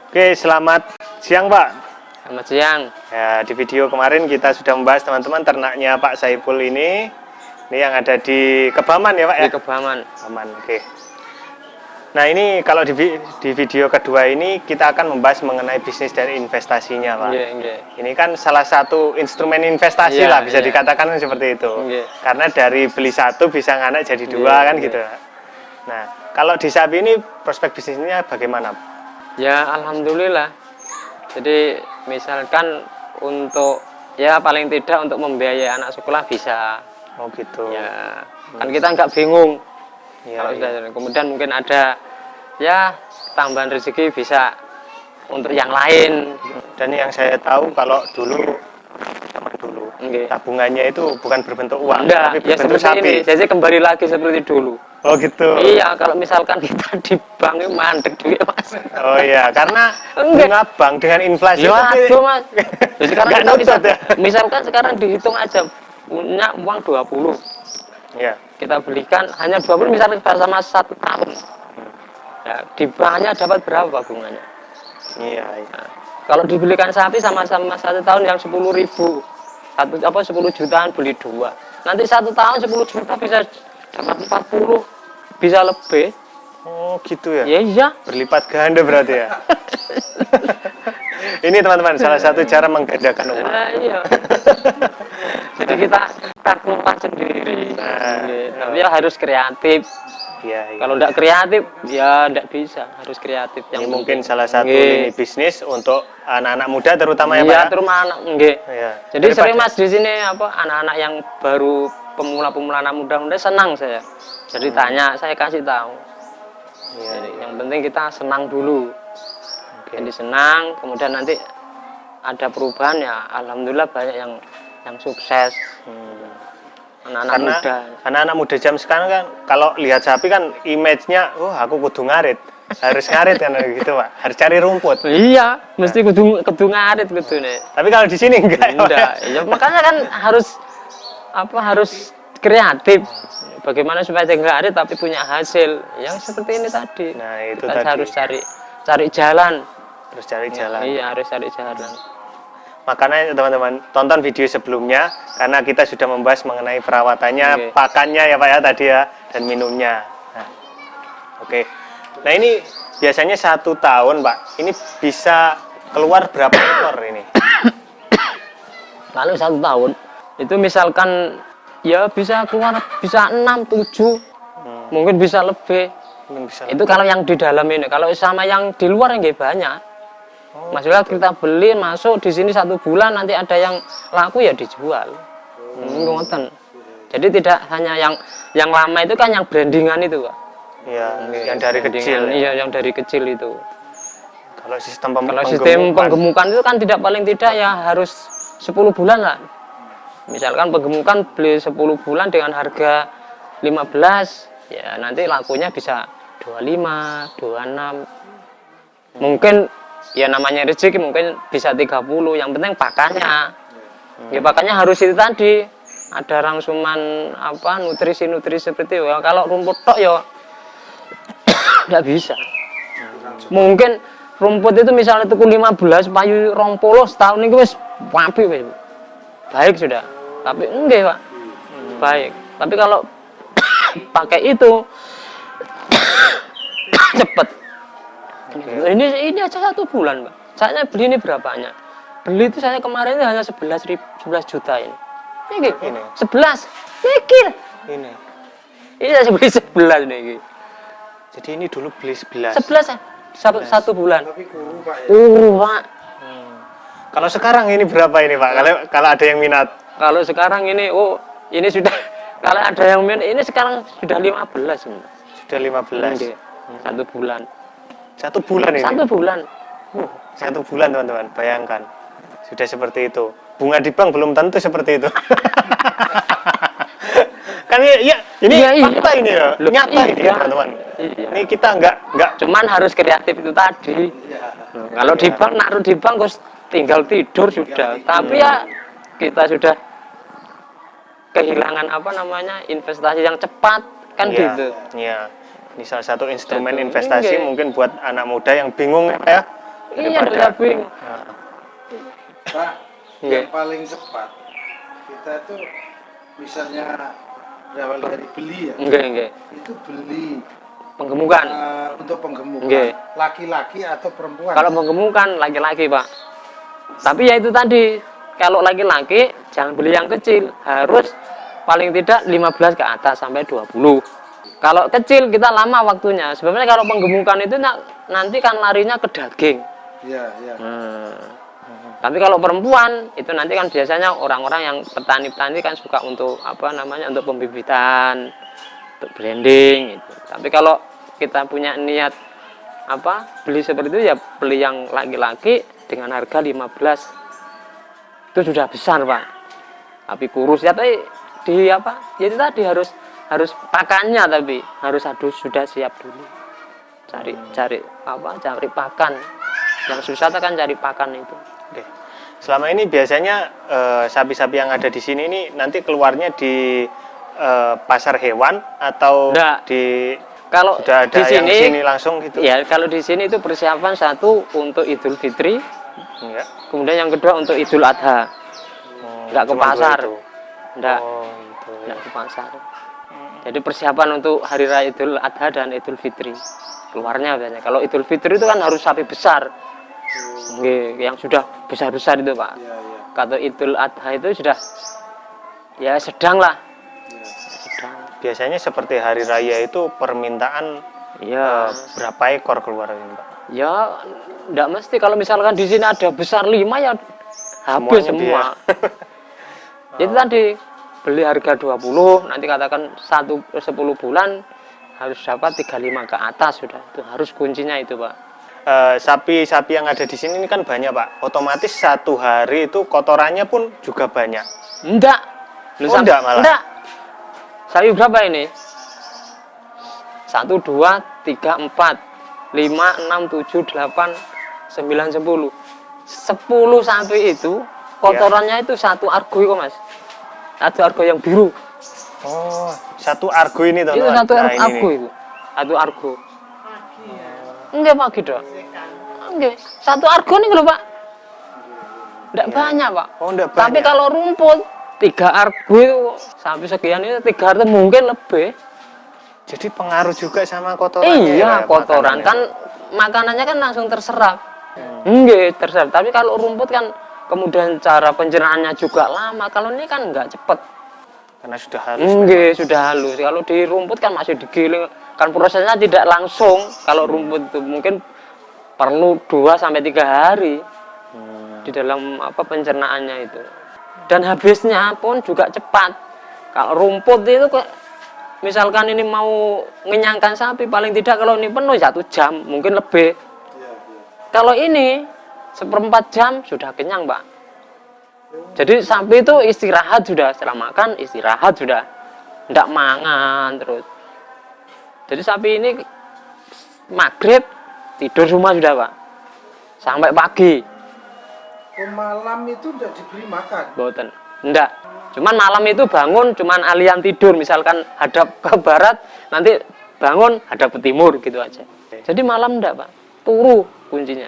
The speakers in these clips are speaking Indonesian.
Oke, selamat siang Pak. Selamat siang. Ya, di video kemarin kita sudah membahas teman-teman ternaknya Pak Saiful ini yang ada di Kebaman ya Pak ya? Di Kebaman. Kebaman, oke. Nah ini kalau di video kedua ini kita akan membahas mengenai bisnis dan investasinya Pak. Ini kan salah satu instrumen investasi lah bisa dikatakan seperti itu. Karena dari beli satu bisa nganak jadi dua kan gitu. Nah kalau di sapi ini prospek bisnisnya bagaimana? Ya alhamdulillah. Jadi misalkan untuk ya paling tidak untuk membiayai anak sekolah bisa. Oh gitu. Ya kan kita nggak bingung. Ya, kalau sudah kemudian mungkin ada ya tambahan rezeki bisa untuk yang lain. Dan yang saya tahu kalau dulu tabungannya itu bukan berbentuk uang, tapi berbentuk ya sapi. Ini. Jadi kembali lagi seperti dulu. Oh gitu. Iya, kalau misalkan kita di bank itu mandek duit Mas. Oh iya, karena bunga bank dengan inflasi ya, itu Mas. Jadi sekarang kita misalkan sekarang dihitung aja punya uang 20. Ya. Kita belikan hanya 20 misalnya sama 1 tahun. Ya, di banknya dapat berapa bunganya? Iya, iya. Nah, kalau dibelikan sapi sama-sama 1 tahun yang 10.000. 10 jutaan beli 2. Nanti 1 tahun 10 juta bisa dapat 40, bisa lebih. Oh gitu ya? Iya. Berlipat ganda berarti ya? Ini teman-teman salah satu cara menggandakan uang. Iya. Jadi kita keluar sendiri. Tapi ya harus kreatif. Ya, iya. Kalau tidak kreatif ya tidak bisa, harus kreatif. Yang mungkin salah satu lini bisnis untuk anak-anak muda terutama ya Pak. Iya, terutama anak. Iya. Jadi sering Mas di sini anak-anak yang baru pemula-pemula anak muda senang saya. Jadi tanya, saya kasih tahu. Iya, jadi, yang penting kita senang dulu. Jadi senang, kemudian nanti ada perubahan ya. Alhamdulillah banyak yang sukses. Anak-anak muda jam sekarang kan kalau lihat sapi kan image-nya, aku kudu ngarit. Harus ngarit kan gitu Pak. Harus cari rumput. Iya, mesti kudu ngarit gitu nih. Tapi kalau di sini enggak. Ya, makanya kan harus kreatif. Bagaimana supaya ngarit tapi punya hasil. Yang seperti ini tadi. Nah, itu kita tadi. Harus cari jalan. Terus cari jalan. Iya, harus cari jalan. Makanya teman-teman tonton video sebelumnya karena kita sudah membahas mengenai perawatannya, pakannya ya Pak ya tadi ya, dan minumnya. Nah, oke. Nah ini biasanya 1 tahun Pak, ini bisa keluar berapa ekor ini? Kalau 1 tahun itu misalkan ya bisa keluar bisa 6, 7, mungkin bisa lebih. Itu kalau yang di dalam ini, kalau sama yang di luar nggak banyak. Maksudnya kita beli masuk di sini 1 bulan nanti ada yang laku ya dijual. Jadi tidak hanya yang lama itu kan yang brandingan itu Pak. Iya, yang dari kecil. Iya, yang dari kecil itu. Kalau sistem penggemukan itu kan paling tidak ya harus 10 bulan lah. Misalkan penggemukan beli 10 bulan dengan harga 15, ya nanti lakunya bisa 25, 26. Mungkin ya namanya rezeki mungkin bisa 30, yang penting pakannya. Ya pakannya harus itu tadi. Ada rangsuman nutrisi-nutrisi seperti itu. Ya, kalau rumput tok ya tidak bisa. Mungkin rumput itu misalnya tuku 15 payu 20 setahun ini wis apik wis. Baik sudah. Tapi enggak, Pak. Baik. Tapi kalau pakai itu cepet. Ini aja 1 bulan, Pak. Saya beli ini berapanya? Beli itu saya kemarin itu hanya 11 juta ini. Ini. 11. Mikir. Ini. Ini saya beli 11 nih. Jadi ini dulu beli 11. 11 1 bulan. Tapi kuru Pak ya. Pak. Kalau sekarang ini berapa ini Pak? Kalau ada yang minat. Kalau sekarang ini ini sudah kalau ada yang minat ini sekarang sudah 15 sebenarnya. Sudah 15. 1 bulan. 1 bulan ini. 1 bulan. 1 bulan teman-teman, bayangkan. Sudah seperti itu. Bunga di bank belum tentu seperti itu. Kan ya ini fakta ini ya. Nyata ini teman-teman. Ini kita enggak cuman harus kreatif itu tadi. Kalau di bank naruh di bank terus tinggal tidur sudah. Tapi ya kita sudah kehilangan investasi yang cepat kan gitu. Iya. Ini salah satu instrumen investasi mungkin buat anak muda yang bingung ya Iya, saya bingung. Pak, yang paling cepat kita tuh misalnya berawal dari beli ya. Itu beli Penggemukan. Untuk penggemukan. Laki-laki atau perempuan? Kalau penggemukan laki-laki, Pak. Tapi ya itu tadi, kalau laki-laki jangan beli yang kecil, harus paling tidak 15 ke atas sampai 20. Kalau kecil kita lama waktunya. Sebenarnya kalau penggemukan itu nanti kan larinya ke daging. Iya, iya. Tapi kalau perempuan itu nanti kan biasanya orang-orang yang petani-petani kan suka untuk apa namanya, untuk pembibitan, untuk branding gitu. Tapi kalau kita punya niat apa beli seperti itu ya beli yang laki-laki dengan harga 15. Itu sudah besar, Pak. Tapi kurus ya, tapi di apa? Ya itu tadi harus pakannya, tapi harus sudah siap dulu. Cari pakan. Yang susah kan cari pakan itu. Oke. Selama ini biasanya sapi-sapi yang ada di sini ini nanti keluarnya di pasar hewan atau kalau sudah ada di sini, yang sini langsung gitu? Ya, kalau di sini itu persiapan satu untuk Idul Fitri, kemudian yang kedua untuk Idul Adha. Enggak ke pasar. Enggak ke pasar. Jadi persiapan untuk hari raya Idul Adha dan Idul Fitri. Keluarnya biasanya. Kalau Idul Fitri itu kan harus sapi besar. Yang sudah besar-besar itu, Pak. Kalau Idul Adha itu sudah ya sedang lah. Biasanya seperti hari raya itu permintaan berapa ekor keluar ini, Pak? Ya, enggak mesti. Kalau misalkan di sini ada besar 5 ya habis semua. Itu tadi beli harga 20, nanti katakan 10 bulan harus dapat 35 ke atas sudah. Itu harus kuncinya itu, Pak. Sapi-sapi yang ada di sini ini kan banyak, Pak. Otomatis satu hari itu kotorannya pun juga banyak. Enggak. Enggak malah. Enggak. Sapi berapa ini? 1, 2, 3, 4, 5, 6, 7, 8, 9, 10. 10 sapi itu kotorannya itu satu argo kok, Mas. Satu argo yang biru. Oh, satu argo ini toh. Itu satu argo itu. Satu argo. Enggak pagi dok. Enggak. Satu argo nih lho, Pak. Enggak banyak, Pak. Oh, enggak banyak. Tapi kalau rumput 3 argo itu sampai sekian itu 3 argo mungkin lebih. Jadi pengaruh juga sama kotoran. Iya, kotoran kan makanannya kan langsung terserap. Enggak, terserap. Tapi kalau rumput kan kemudian cara pencernaannya juga lama. Kalau ini kan enggak cepet. Karena sudah halus. Enggak, sudah halus. Kalau di rumput kan masih digiling. Kan prosesnya tidak langsung. Kalau rumput itu mungkin perlu 2 sampai 3 hari di dalam apa pencernaannya itu. Dan habisnya pun juga cepat. Kalau rumput itu misalkan ini mau ngenyangkan sapi, paling tidak kalau ini penuh 1 jam, mungkin lebih. Kalau ini 1/4 jam sudah kenyang, Pak. Jadi sapi itu istirahat sudah, setelah makan istirahat sudah, tidak mangan terus. Jadi sapi ini maghrib tidur semua sudah, Pak, sampai pagi. Malam itu udah diberi makan? Boten, enggak. Cuman malam itu bangun, cuman alian tidur, misalkan hadap ke barat, nanti bangun hadap ke timur gitu aja. Jadi malam enggak, Pak, turu kuncinya,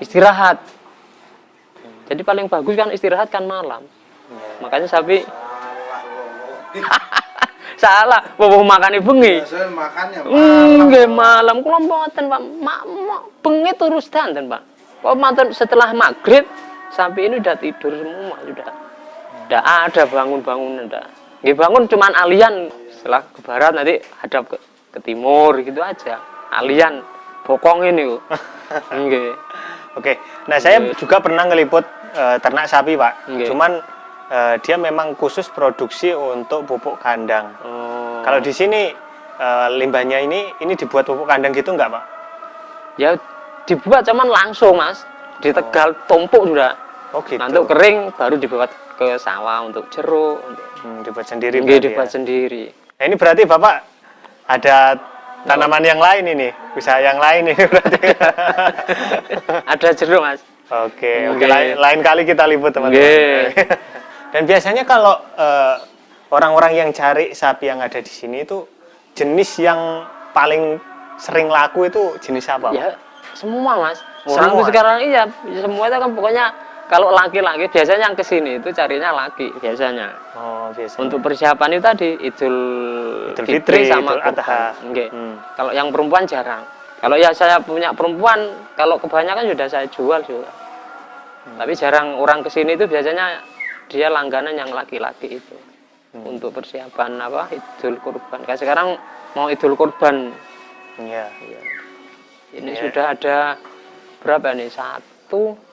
istirahat. Jadi paling bagus kan istirahat kan malam. Makanya sapi salah, bobo makan bengi. Biasanya makannya malam. Nggih malam kula mboten, Pak. Bengi terus danten, Pak. Kok manten setelah maghrib sapi ini udah tidur semua sudah. Enggak ada bangun-bangun enggak. Nggih bangun cuman alian, setelah ke barat nanti hadap ke timur gitu aja. Alian bokong ini kok. Nggih. Oke. Nah, saya juga pernah ngeliput ternak sapi, Pak. Cuman dia memang khusus produksi untuk pupuk kandang. Kalau di sini limbahnya ini dibuat pupuk kandang gitu enggak, Pak? Ya dibuat cuman langsung, Mas. Di Tegal tumpuk sudah. Oh gitu. Nanti kering baru dibawa ke sawah untuk jeruk, untuk dibuat sendiri. Dibuat sendiri. Nah, ini berarti Bapak ada tanaman yang lain ini, usaha yang lain ini berarti. Ada jeruk, Mas. Oke. Lain kali kita liput, teman-teman. Dan biasanya kalau orang-orang yang cari sapi yang ada di sini itu jenis yang paling sering laku itu jenis apa? Ya, Semua mas. Semua? Orang tuh sekarang iya semua itu kan pokoknya kalau laki-laki biasanya yang kesini itu carinya laki biasanya. Oh, biasa. Untuk persiapan itu tadi Idul Fitri sama Idul Adha. kurban. Nggih. Kalau yang perempuan jarang. Kalau ya saya punya perempuan, kalau kebanyakan sudah saya jual juga. Tapi jarang orang kesini itu biasanya dia langganan yang laki-laki itu. Untuk persiapan apa Idul Kurban. Kayak sekarang mau Idul Kurban. Iya. Ini sudah ada berapa nih? 1, 2,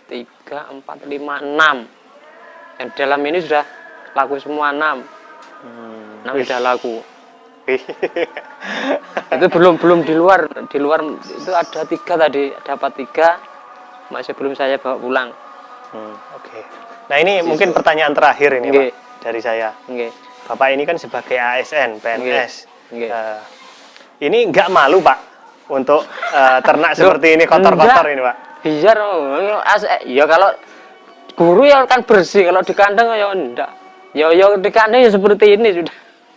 3, 4, 5, 6. Yang di dalam ini sudah laku semua 6. 6 sudah laku. Itu belum di luar itu ada 3 tadi, dapat 3 masih belum saya bawa pulang. Oke. Nah ini mungkin pertanyaan terakhir ini Nggih. Pak dari saya. Nggih. Bapak ini kan sebagai ASN, PNS. Nggih. Ini nggak malu Pak untuk ternak seperti ini kotor-kotor ini Pak? Biar ya kalau guru ya kan bersih, kalau di kandang ya enggak. Ya di kandang ya seperti ini sudah.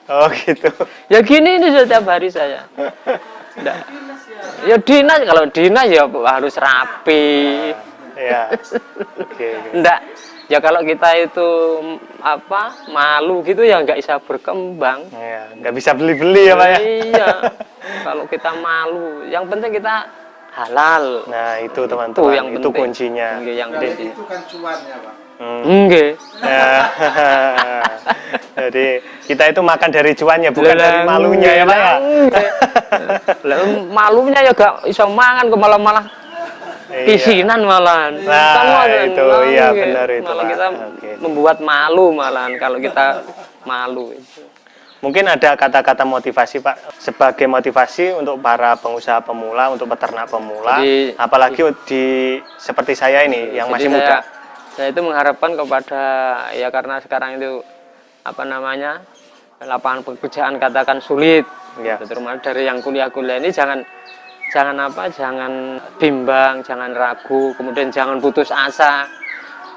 Oh gitu. Ya gini ini setiap hari saya. Enggak. Ya dinas, kalau dinas ya harus rapi. Iya. Oke. Enggak. Ya kalau kita itu apa malu gitu ya nggak bisa berkembang. Iya, nggak bisa beli-beli ya Pak ya? Iya. Kalau kita malu, yang penting kita halal. Nah itu teman-teman, yang itu penting. kuncinya. Nggih, yang Dan penting. itu kan cuannya, Pak. Nggih. Ya. Jadi kita itu makan dari cuannya bukan dari malunya ya Pak ya? Lah malunya ya gak iso mangan kok malah pisinan malahan. Nah, itu iya benar itu Malah Pak. kita Oke. membuat malu malahan kalau kita malu itu. Mungkin ada kata-kata motivasi Pak sebagai motivasi untuk para pengusaha pemula, untuk peternak pemula, Jadi, apalagi di seperti saya ini yang masih muda. Saya itu mengharapkan kepada ya karena sekarang itu apa namanya lapangan pekerjaan katakan sulit. Ya. Terutama dari yang kuliah-kuliah ini jangan bimbang, jangan ragu, kemudian jangan putus asa.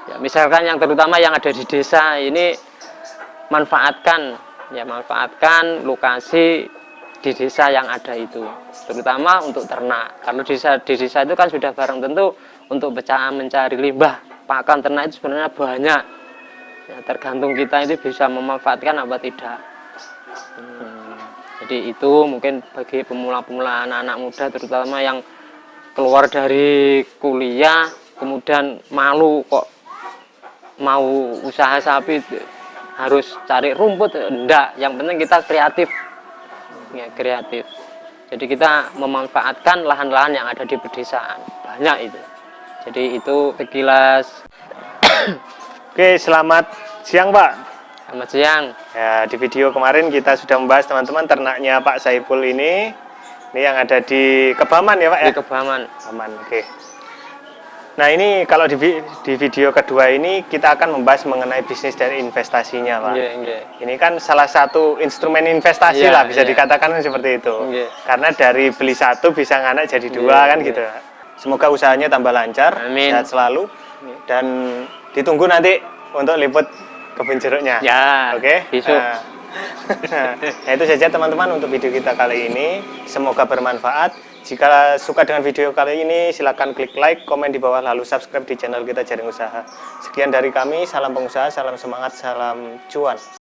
Ya, misalkan yang terutama yang ada di desa ini manfaatkan lokasi di desa yang ada itu, terutama untuk ternak. Kalau di desa itu kan sudah barang tentu untuk mencari limbah pakan ternak itu sebenarnya banyak. Ya, tergantung kita itu bisa memanfaatkan apa tidak. Jadi itu mungkin bagi pemula-pemula anak-anak muda terutama yang keluar dari kuliah kemudian malu kok mau usaha sapi harus cari rumput, enggak, yang penting kita kreatif ya, kreatif. Jadi kita memanfaatkan lahan-lahan yang ada di pedesaan, banyak itu. Jadi itu sekilas. Oke, selamat siang Pak. Selamat siang. Ya, di video kemarin kita sudah membahas teman-teman ternaknya Pak Saipul ini yang ada di Kebaman ya Pak ya? Di Kebaman. Kebaman, oke. Nah ini kalau di video kedua ini kita akan membahas mengenai bisnis dan investasinya Pak. Ini kan salah satu instrumen investasi lah bisa dikatakan seperti itu. Karena dari beli satu bisa nganak jadi dua kan gitu. Semoga usahanya tambah lancar, sehat selalu, dan ditunggu nanti untuk liput kebun jeruknya. Ya. Oke. Besok. Nah itu saja teman-teman untuk video kita kali ini. Semoga bermanfaat. Jika suka dengan video kali ini, silakan klik like, komen di bawah, lalu subscribe di channel kita Jaring Usaha. Sekian dari kami, salam pengusaha, salam semangat, salam cuan.